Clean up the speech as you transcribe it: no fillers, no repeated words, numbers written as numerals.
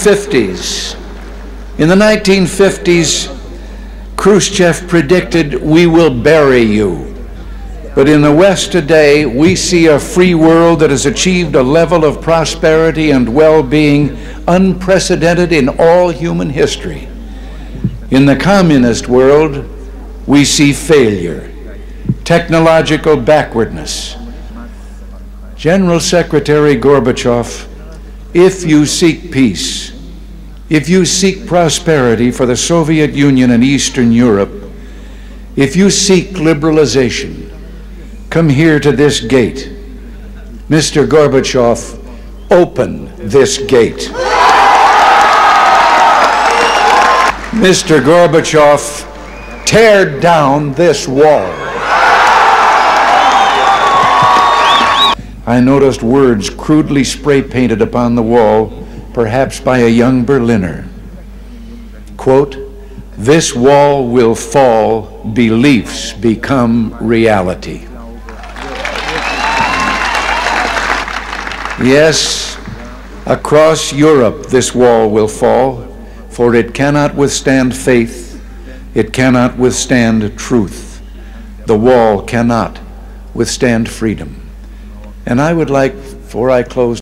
1950s. In the 1950s, Khrushchev predicted, "We will bury you." But in the West today, we see a free world that has achieved a level of prosperity and well-being unprecedented in all human history. In the communist world, we see failure, technological backwardness. General Secretary Gorbachev, if you seek peace, if you seek prosperity for the Soviet Union and Eastern Europe, if you seek liberalization, come here to this gate. Mr. Gorbachev, open this gate. Mr. Gorbachev, tear down this wall. I noticed words crudely spray-painted upon the wall, perhaps by a young Berliner. Quote, "This wall will fall, beliefs become reality." Yes, across Europe this wall will fall, for it cannot withstand faith, it cannot withstand truth. The wall cannot withstand freedom. And I would like, before I close,